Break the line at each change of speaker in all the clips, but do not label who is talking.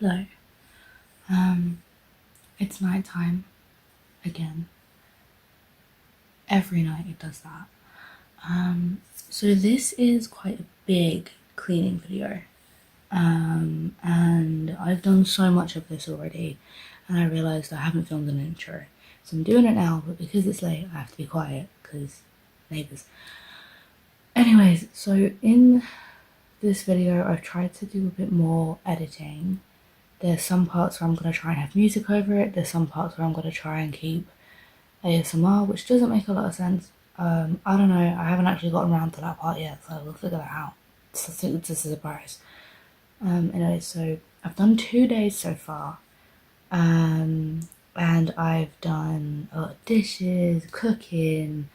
Hello. It's night time again. Every night it does that. So this is quite a big cleaning video. And I've done so much of this already, and I realised I haven't filmed an intro. So I'm doing it now, but because it's late, I have to be quiet because neighbours. Anyways, so in this video, I've tried to do a bit more editing. There's some parts where I'm going to try and have music over it. There's some parts where I'm going to try and keep ASMR, which doesn't make a lot of sense. I don't know. I haven't actually gotten around to that part yet, so we'll figure that out. So I think it's a surprise. Anyway, so I've done 2 days so far. And I've done a lot of dishes, cooking,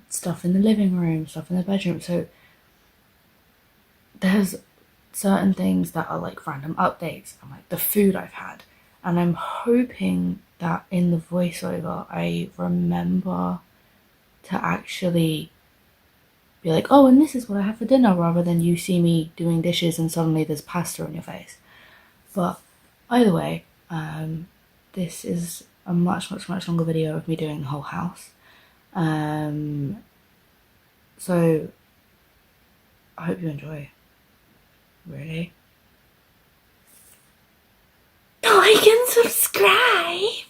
stuff in the living room, stuff in the bedroom. So there's certain things that are like random updates and like the food I've had, and I'm hoping that in the voiceover I remember to actually be like, oh, and this is what I have for dinner, rather than you see me doing dishes and suddenly there's pasta on your face. But either way, this is a much longer video of me doing the whole house. So I hope you enjoy. Really? Like and subscribe!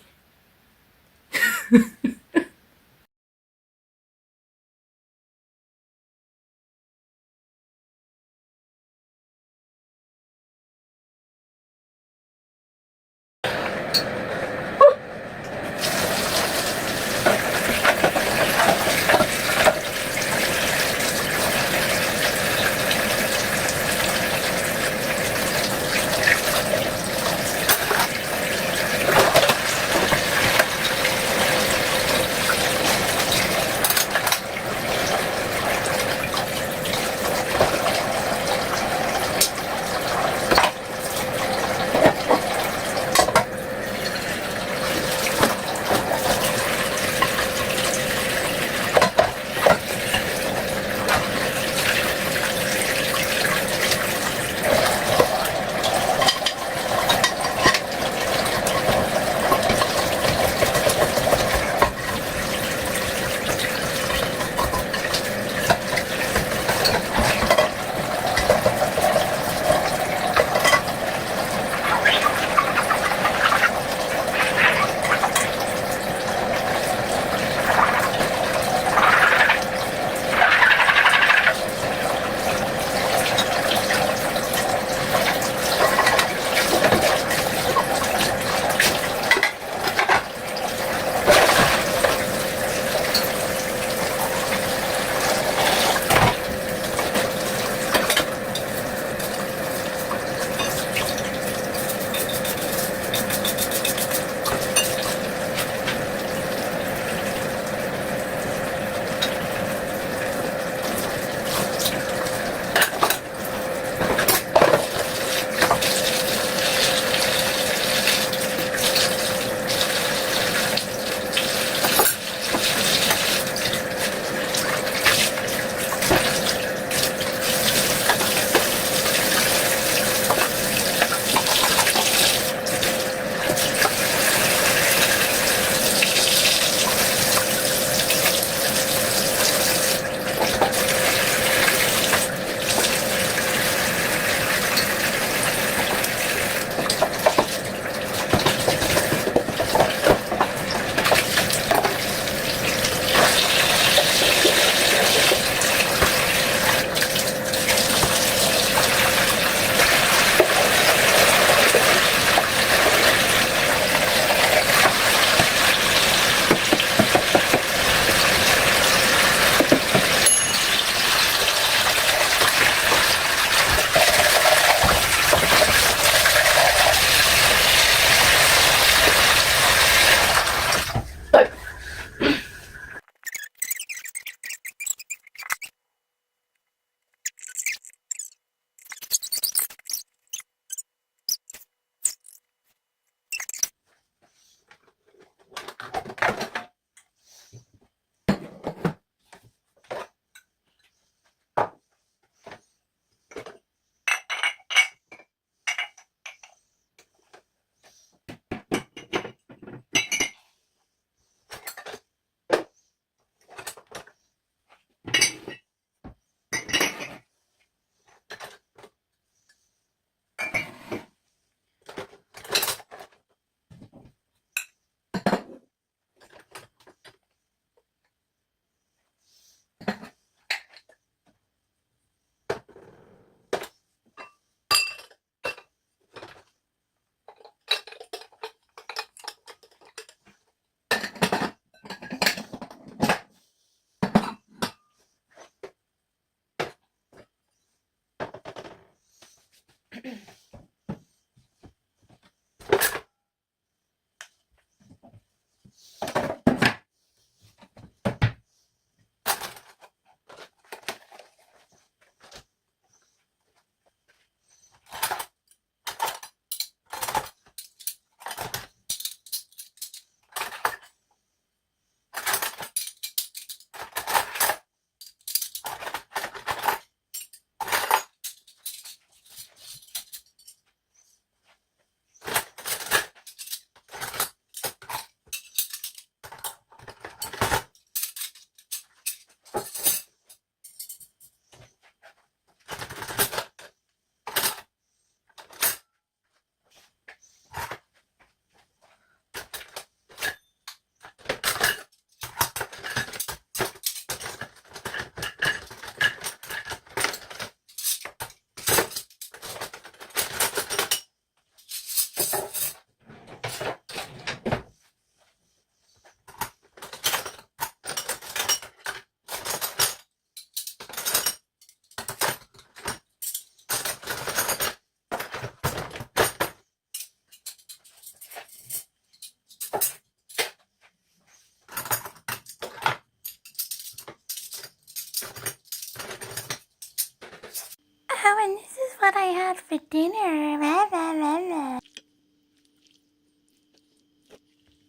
Oh, and this is what I had for dinner. Blah, blah, blah, blah.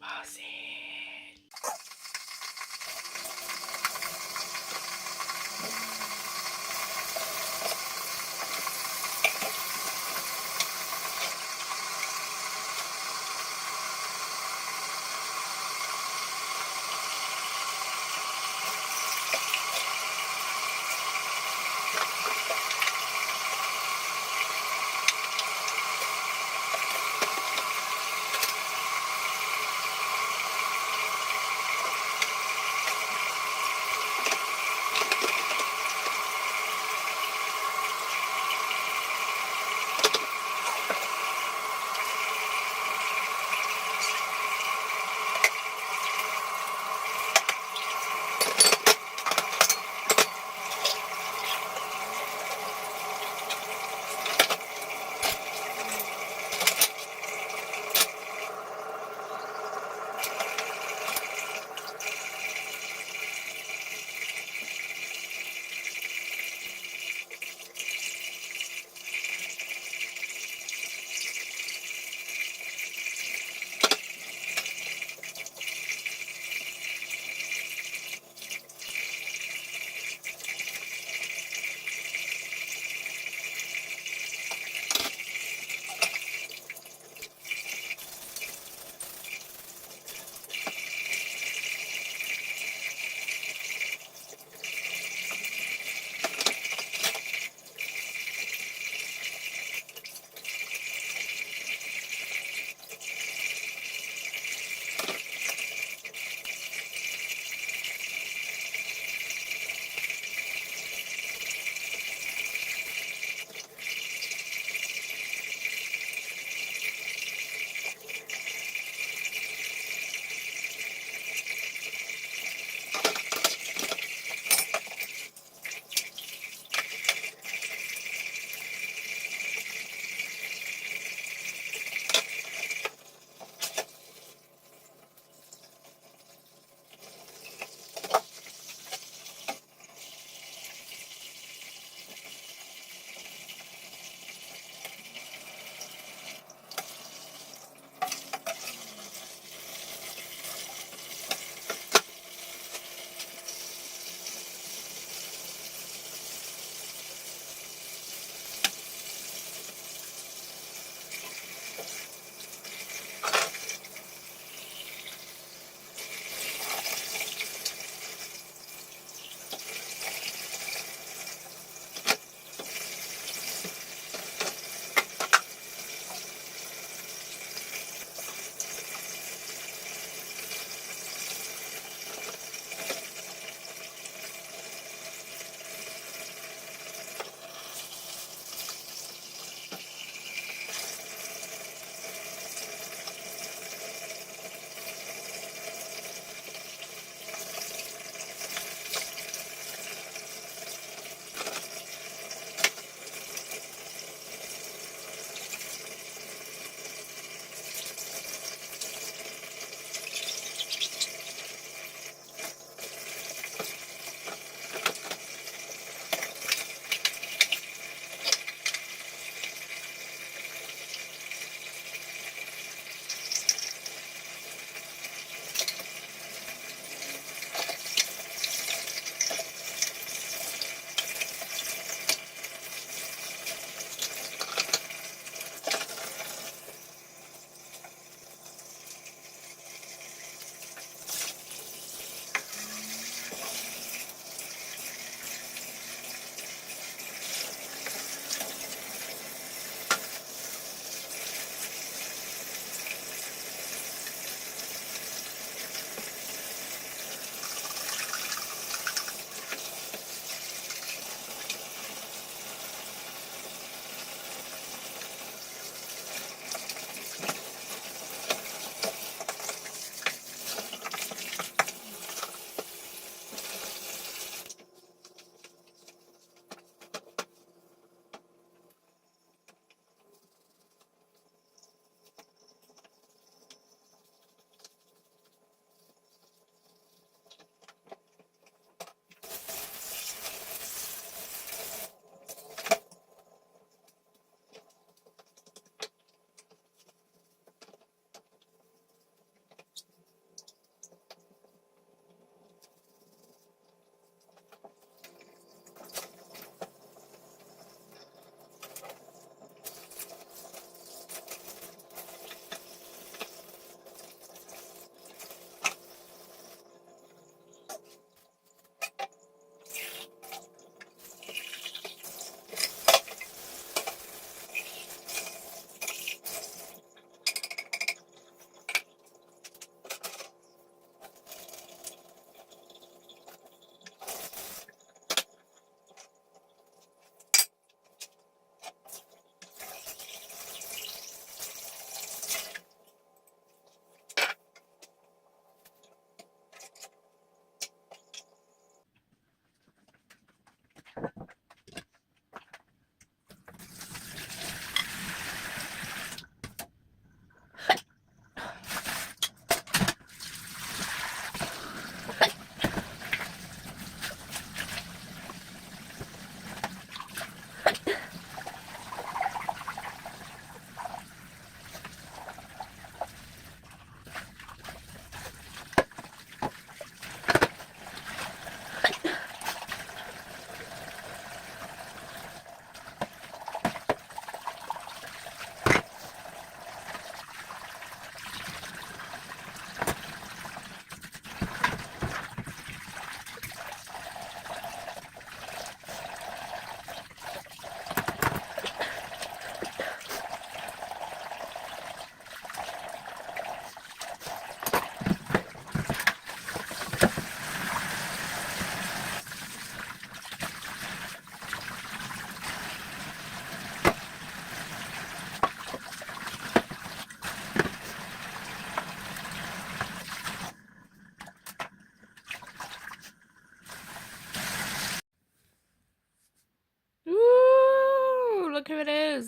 Bossy.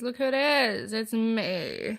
guys, look who it is. It's me.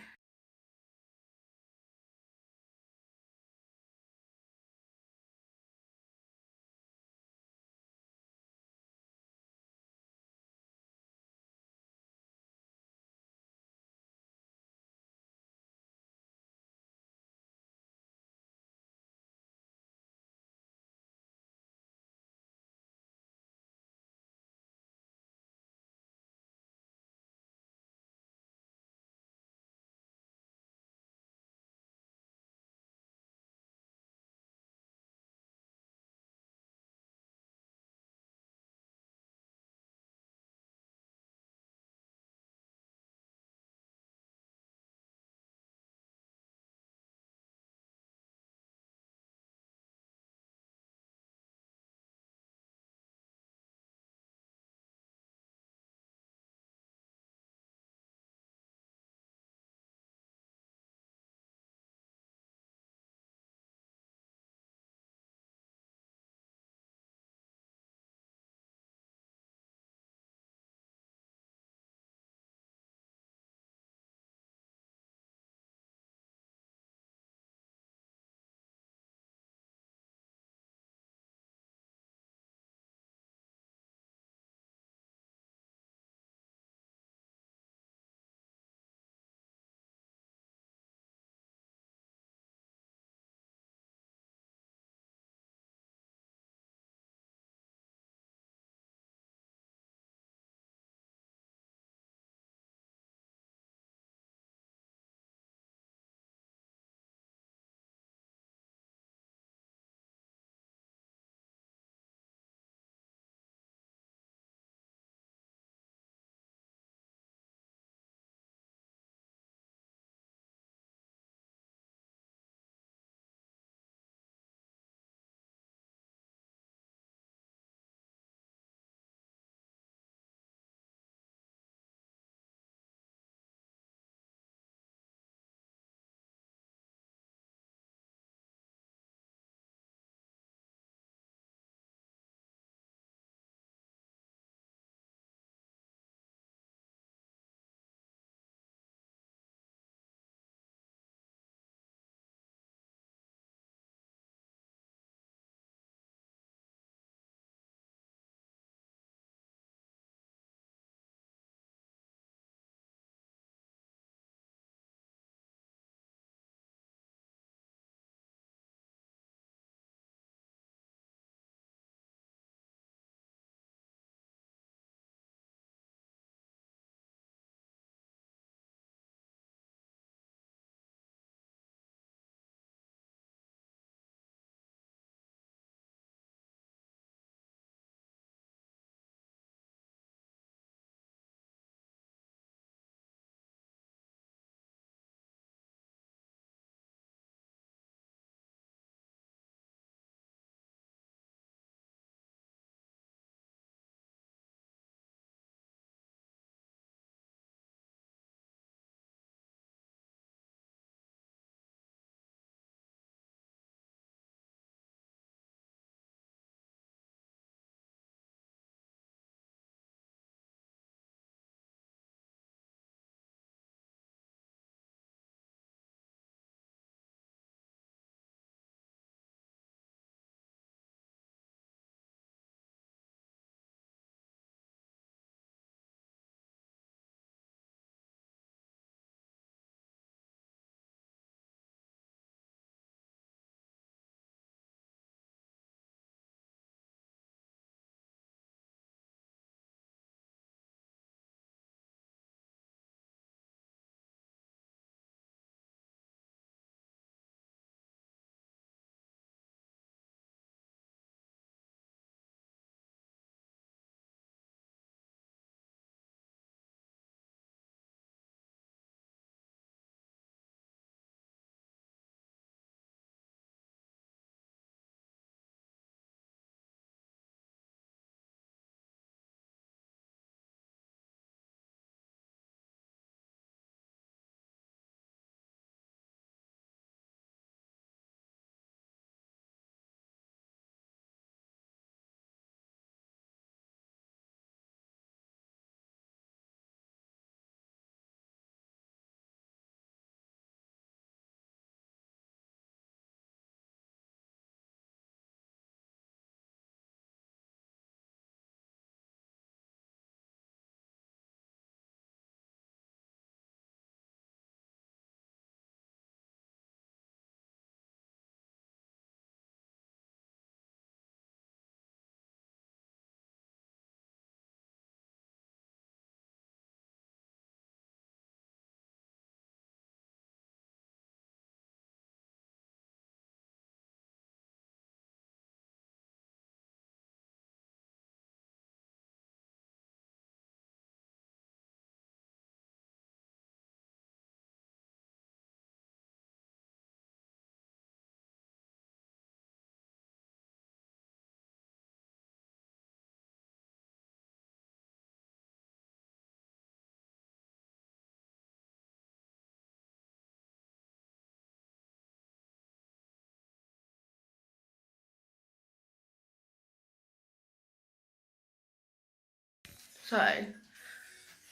So,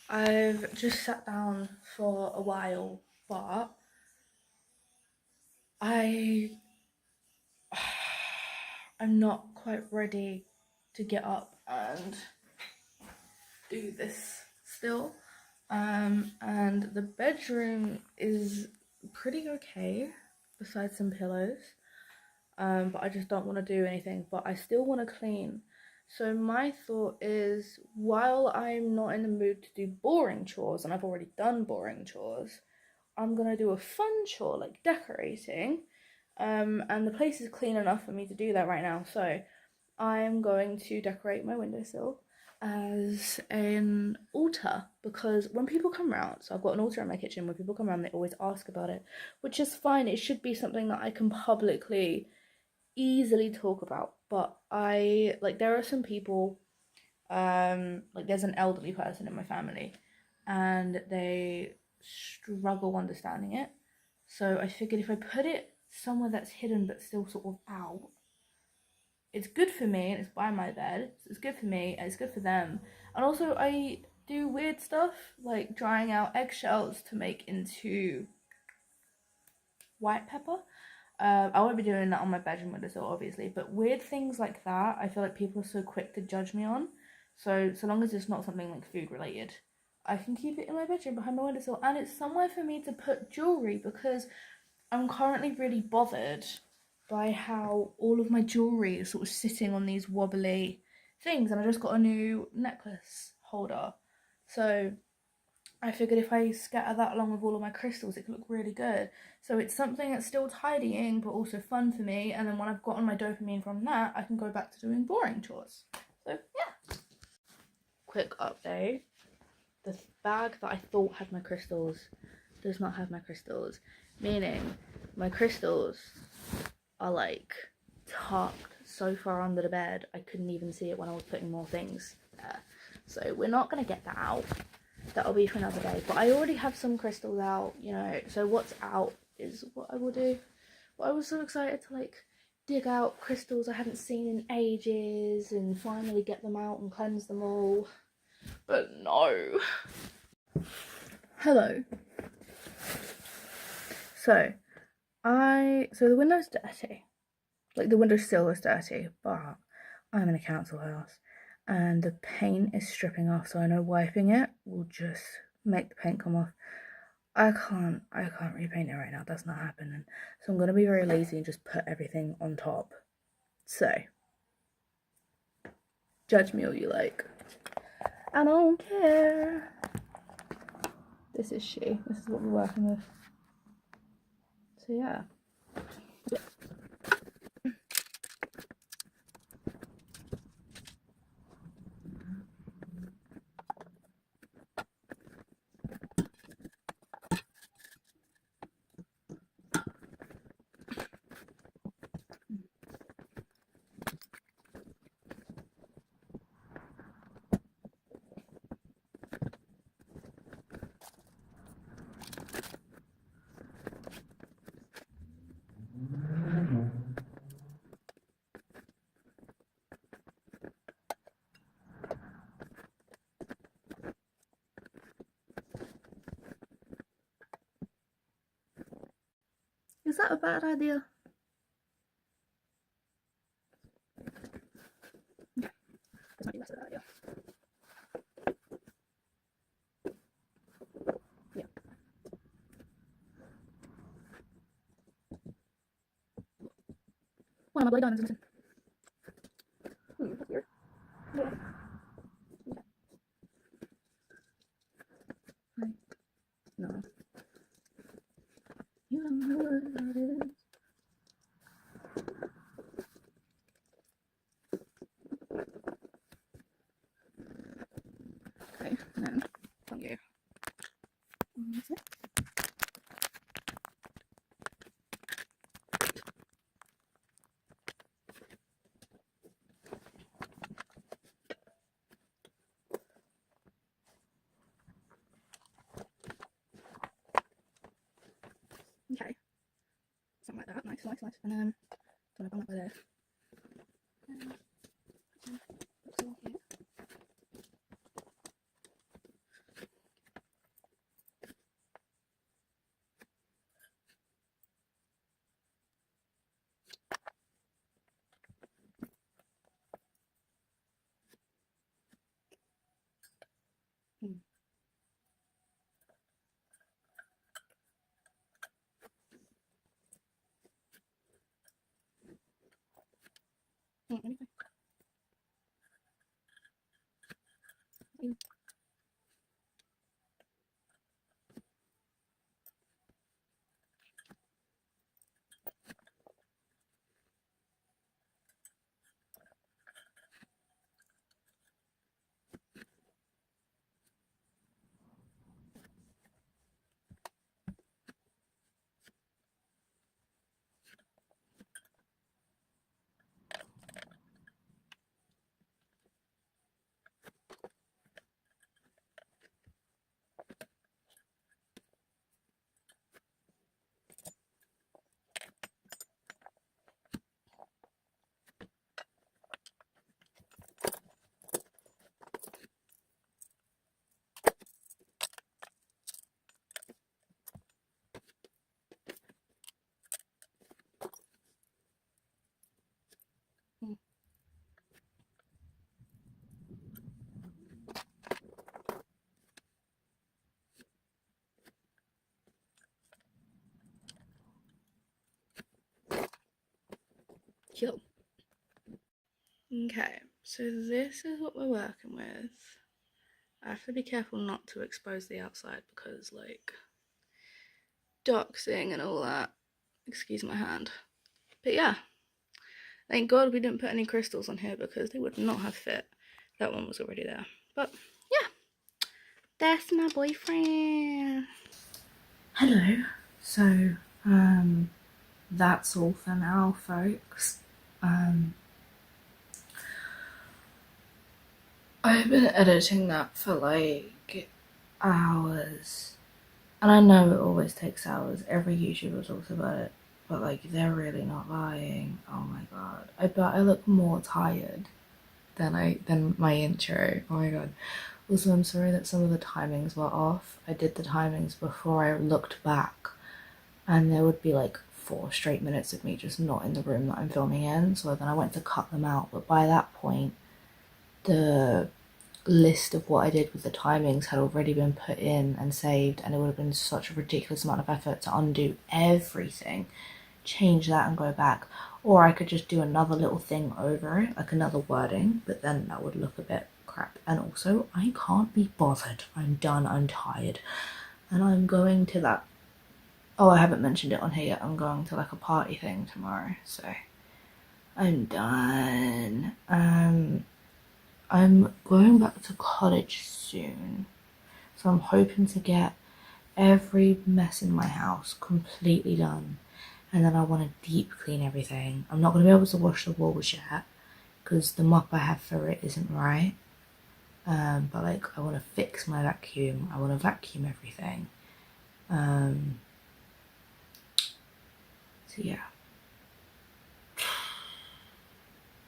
I've just sat down for a while, but I'm not quite ready to get up and do this still. And the bedroom is pretty okay, besides some pillows. But I just don't want to do anything, but I still want to clean. So my thought is, while I'm not in the mood to do boring chores, and I've already done boring chores, I'm gonna do a fun chore like decorating. And the place is clean enough for me to do that right now. So I'm going to decorate my windowsill as an altar, because when people come round, so I've got an altar in my kitchen, when people come around they always ask about it, which is fine. It should be something that I can publicly easily talk about. But there are some people, like there's an elderly person in my family and they struggle understanding it. So I figured if I put it somewhere that's hidden but still sort of out, it's good for me and it's by my bed. So it's good for me and it's good for them. And also I do weird stuff like drying out eggshells to make into white pepper. I won't be doing that on my bedroom windowsill, obviously, but weird things like that, I feel like people are so quick to judge me on. So long as it's not something like food related, I can keep it in my bedroom behind my windowsill, and it's somewhere for me to put jewelry, because I'm currently really bothered by how all of my jewelry is sort of sitting on these wobbly things, and I just got a new necklace holder. So I figured if I scatter that along with all of my crystals, it could look really good. So it's something that's still tidying, but also fun for me. And then when I've gotten my dopamine from that, I can go back to doing boring chores. So yeah. Quick update. The bag that I thought had my crystals does not have my crystals. Meaning, my crystals are like tucked so far under the bed, I couldn't even see it when I was putting more things there. So we're not going to get that out. That'll be for another day, but I already have some crystals out, you know, so what's out is what I will do. But I was so excited to like dig out crystals I hadn't seen in ages and finally get them out and cleanse them all, but no. Hello. So the window's dirty, like the windowsill is dirty, but I'm in a council house and the paint is stripping off, so I know wiping it will just make the paint come off. I can't repaint it right now, that's not happening. So I'm gonna be very lazy and just put everything on top. So judge me all you like. I don't care. This is what we're working with. So yeah. Is that a bad idea? Okay, this might be less of a bad idea. Yeah. One of my bloody diamonds is missing. That's weird. Yeah. Okay. No. You don't know what it is. Okay, and then from you. That's it. Okay. Something like that. Nice. And then I'm gonna bung up by there. Cute. Okay, so this is what we're working with. I have to be careful not to expose the outside because, like, doxing and all that. Excuse my hand. But yeah, thank God we didn't put any crystals on here because they would not have fit. That one was already there. But yeah, that's my boyfriend. Hello. So, that's all for now, folks. I've been editing that for like hours. And I know it always takes hours. Every YouTuber talks about it. But like, they're really not lying. Oh my god. I bet I look more tired than my intro. Oh my god. Also, I'm sorry that some of the timings were off. I did the timings before I looked back. And there would be like 4 straight minutes of me just not in the room that I'm filming in. So then I went to cut them out. But by that point, the list of what I did with the timings had already been put in and saved, and it would have been such a ridiculous amount of effort to undo everything, change that and go back. Or I could just do another little thing over it, like another wording, but then that would look a bit crap. And also, I can't be bothered. I'm done, I'm tired. And I'm going to that, oh, I haven't mentioned it on here yet, I'm going to like a party thing tomorrow, so I'm done. I'm going back to college soon, so I'm hoping to get every mess in my house completely done, and then I want to deep clean everything. I'm not going to be able to wash the walls yet because the mop I have for it isn't right, but like I want to fix my vacuum. I want to vacuum everything. So yeah,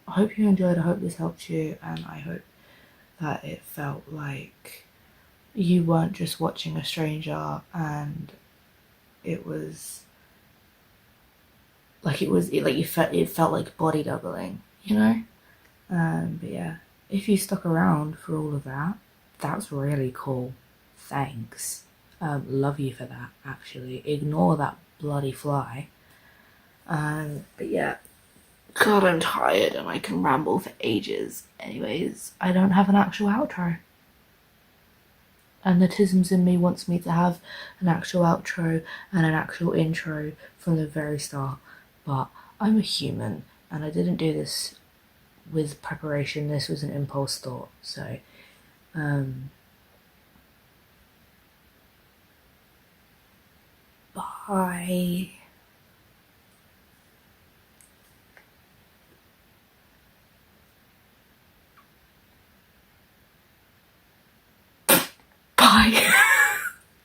I hope you enjoyed. I hope this helped you, and I hope that it felt like you weren't just watching a stranger and it was like it felt like body doubling, you know. But yeah, if you stuck around for all of that, that's really cool. Thanks. Love you for that. Actually, ignore that bloody fly. But yeah, God, I'm tired and I can ramble for ages. Anyways, I don't have an actual outro. And the tisms in me wants me to have an actual outro and an actual intro from the very start. But I'm a human and I didn't do this with preparation. This was an impulse thought. So, bye.